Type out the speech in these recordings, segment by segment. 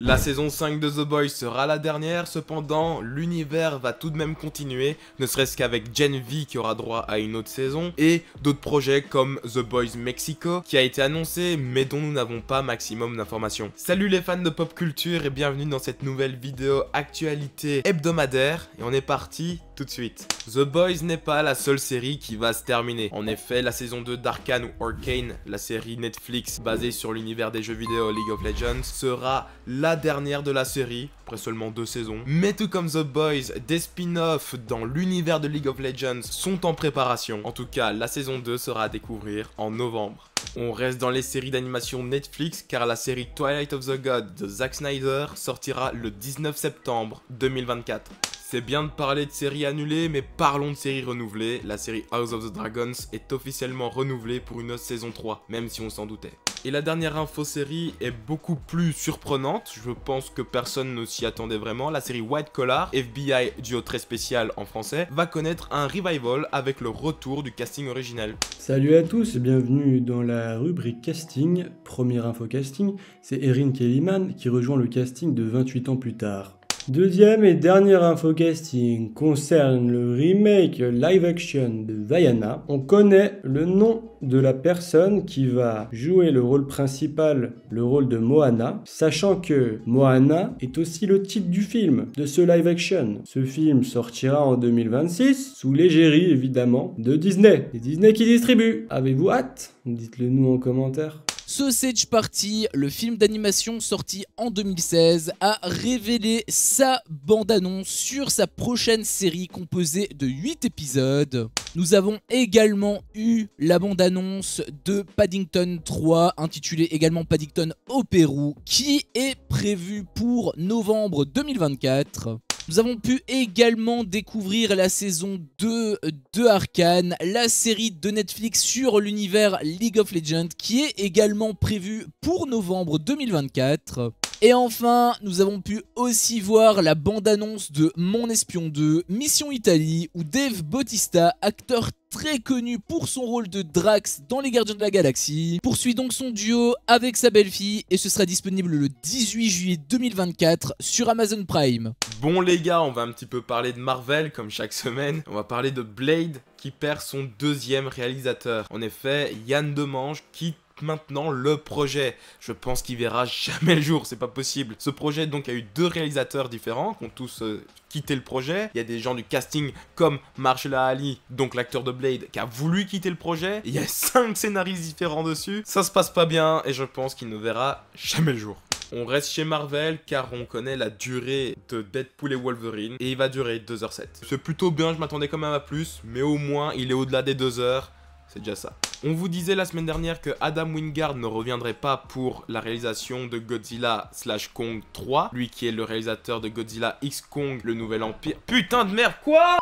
La saison 5 de The Boys sera la dernière, cependant l'univers va tout de même continuer, ne serait-ce qu'avec Gen V qui aura droit à une autre saison, et d'autres projets comme The Boys Mexico qui a été annoncé mais dont nous n'avons pas maximum d'informations. Salut les fans de pop culture et bienvenue dans cette nouvelle vidéo actualité hebdomadaire, et on est parti tout de suite. The Boys n'est pas la seule série qui va se terminer. En effet, la saison 2 d'Arcane ou Arcane, la série Netflix basée sur l'univers des jeux vidéo League of Legends, sera la dernière de la série, après seulement 2 saisons. Mais tout comme The Boys, des spin-offs dans l'univers de League of Legends sont en préparation. En tout cas, la saison 2 sera à découvrir en novembre. On reste dans les séries d'animation Netflix car la série Twilight of the God de Zack Snyder sortira le 19 septembre 2024. C'est bien de parler de séries annulées, mais parlons de séries renouvelées. La série House of the Dragons est officiellement renouvelée pour une saison 3, même si on s'en doutait. Et la dernière info série est beaucoup plus surprenante, je pense que personne ne s'y attendait vraiment. La série White Collar, FBI duo très spécial en français, va connaître un revival avec le retour du casting original. Salut à tous et bienvenue dans la rubrique casting. Première info casting, c'est Erin Kellyman qui rejoint le casting de 28 ans plus tard. Deuxième et dernière info casting concerne le remake live action de Vaiana. On connaît le nom de la personne qui va jouer le rôle principal, le rôle de Moana, sachant que Moana est aussi le titre du film, de ce live action. Ce film sortira en 2026, sous l'égérie évidemment de Disney. C'est Disney qui distribue. Avez-vous hâte? Dites-le nous en commentaire. Sausage Party, le film d'animation sorti en 2016, a révélé sa bande-annonce sur sa prochaine série composée de 8 épisodes. Nous avons également eu la bande-annonce de Paddington 3, intitulée également Paddington au Pérou, qui est prévue pour novembre 2024. Nous avons pu également découvrir la saison 2 de Arcane, la série de Netflix sur l'univers League of Legends qui est également prévue pour novembre 2024. Et enfin, nous avons pu aussi voir la bande-annonce de Mon Espion 2, Mission Italie, où Dave Bautista, acteur très connu pour son rôle de Drax dans Les Gardiens de la Galaxie, poursuit donc son duo avec sa belle-fille et ce sera disponible le 18 juillet 2024 sur Amazon Prime. Bon les gars, on va un petit peu parler de Marvel comme chaque semaine. On va parler de Blade qui perd son deuxième réalisateur. En effet, Yann Demange quitte maintenant le projet. Je pense qu'il verra jamais le jour, c'est pas possible. Ce projet donc a eu 2 réalisateurs différents qui ont tous quitté le projet. Il y a des gens du casting comme Mahershala Ali, donc l'acteur de Blade, qui a voulu quitter le projet. Il y a 5 scénaristes différents dessus. Ça se passe pas bien et je pense qu'il ne verra jamais le jour. On reste chez Marvel car on connaît la durée de Deadpool et Wolverine et il va durer 2h07. C'est plutôt bien, je m'attendais quand même à plus, mais au moins il est au-delà des 2 heures. C'est déjà ça. On vous disait la semaine dernière que Adam Wingard ne reviendrait pas pour la réalisation de Godzilla / Kong 3. Lui qui est le réalisateur de Godzilla X Kong, le Nouvel Empire. Putain de merde, quoi?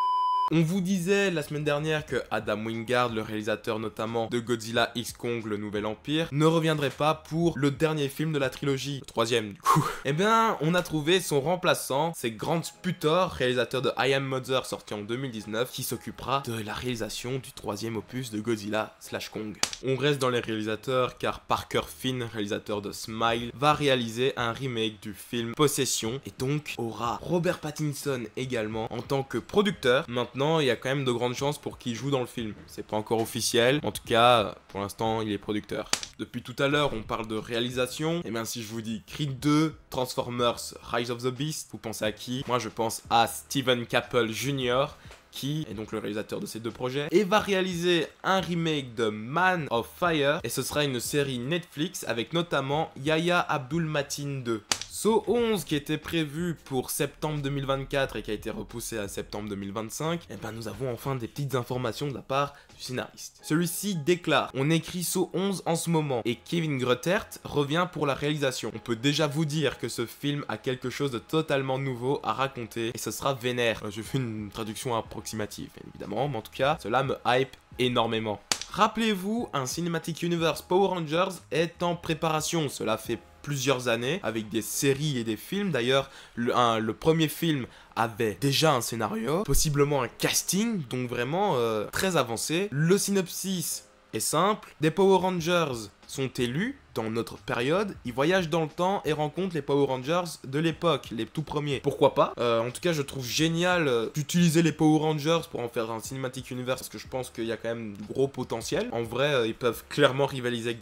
On vous disait la semaine dernière que Adam Wingard, le réalisateur notamment de Godzilla X Kong, le Nouvel Empire, ne reviendrait pas pour le dernier film de la trilogie, le 3e du coup. Eh bien, on a trouvé son remplaçant, c'est Grant Sputor, réalisateur de I Am Mother sorti en 2019, qui s'occupera de la réalisation du 3e opus de Godzilla / Kong. On reste dans les réalisateurs car Parker Finn, réalisateur de Smile, va réaliser un remake du film Possession et donc aura Robert Pattinson également en tant que producteur. Maintenant, il y a quand même de grandes chances pour qu'il joue dans le film. C'est pas encore officiel. En tout cas, pour l'instant, il est producteur. Depuis tout à l'heure, on parle de réalisation. Et bien, si je vous dis Creed 2, Transformers, Rise of the Beast, vous pensez à qui? Moi, je pense à Steven Caple Jr., qui est donc le réalisateur de ces 2 projets, et va réaliser un remake de Man of Fire, et ce sera une série Netflix avec notamment Yahya Abdul-Mateen 2. Saw 11 qui était prévu pour septembre 2024 et qui a été repoussé à septembre 2025, et ben nous avons enfin des petites informations de la part du scénariste. Celui-ci déclare: on écrit Saw 11 en ce moment et Kevin Greutert revient pour la réalisation. On peut déjà vous dire que ce film a quelque chose de totalement nouveau à raconter et ce sera vénère. Je fais une traduction approximative évidemment, mais en tout cas cela me hype énormément. Rappelez-vous, un Cinematic Universe Power Rangers est en préparation, cela fait plusieurs années, avec des séries et des films. D'ailleurs, le premier film avait déjà un scénario, possiblement un casting, donc vraiment très avancé. Le synopsis est simple, des Power Rangers sont élus dans notre période, il voyage dans le temps et rencontre les Power Rangers de l'époque, les tout premiers. Pourquoi pas? En tout cas, je trouve génial d'utiliser les Power Rangers pour en faire un Cinematic Universe, parce que je pense qu'il y a quand même gros potentiel. En vrai, ils peuvent clairement rivaliser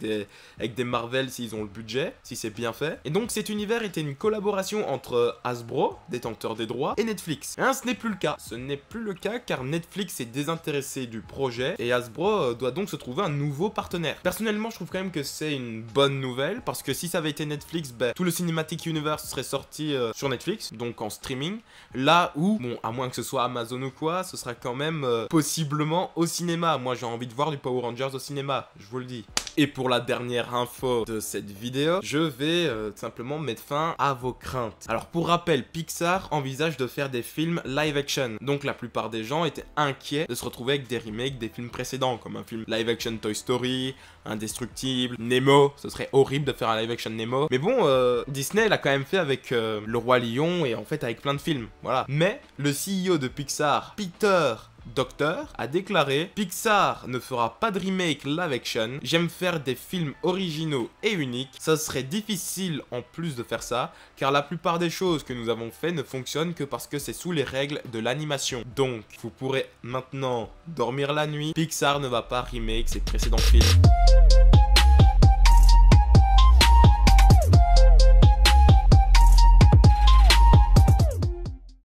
avec des Marvel s'ils ont le budget, si c'est bien fait. Et donc cet univers était une collaboration entre Hasbro, détenteur des droits, et Netflix. Hein, ce n'est plus le cas. Ce n'est plus le cas car Netflix est désintéressé du projet et Hasbro doit donc se trouver un nouveau partenaire. Personnellement, je trouve quand même que c'est une bonne nouvelle parce que si ça avait été Netflix, tout le Cinematic Universe serait sorti sur Netflix, donc en streaming. Là où, bon, à moins que ce soit Amazon ou quoi, ce sera quand même possiblement au cinéma. Moi, j'ai envie de voir du Power Rangers au cinéma, je vous le dis. Et pour la dernière info de cette vidéo, je vais simplement mettre fin à vos craintes. Alors pour rappel, Pixar envisage de faire des films live action. Donc la plupart des gens étaient inquiets de se retrouver avec des remakes des films précédents, comme un film live action Toy Story, Indestructible, Nemo. Ce serait horrible de faire un live action Nemo. Mais bon, Disney l'a quand même fait avec Le Roi Lion et en fait avec plein de films. Voilà. Mais le CEO de Pixar, Peter Docter, a déclaré: Pixar ne fera pas de remake live action, j'aime faire des films originaux et uniques, ça serait difficile en plus de faire ça, car la plupart des choses que nous avons fait ne fonctionnent que parce que c'est sous les règles de l'animation. Donc, vous pourrez maintenant dormir la nuit, Pixar ne va pas remake ses précédents films.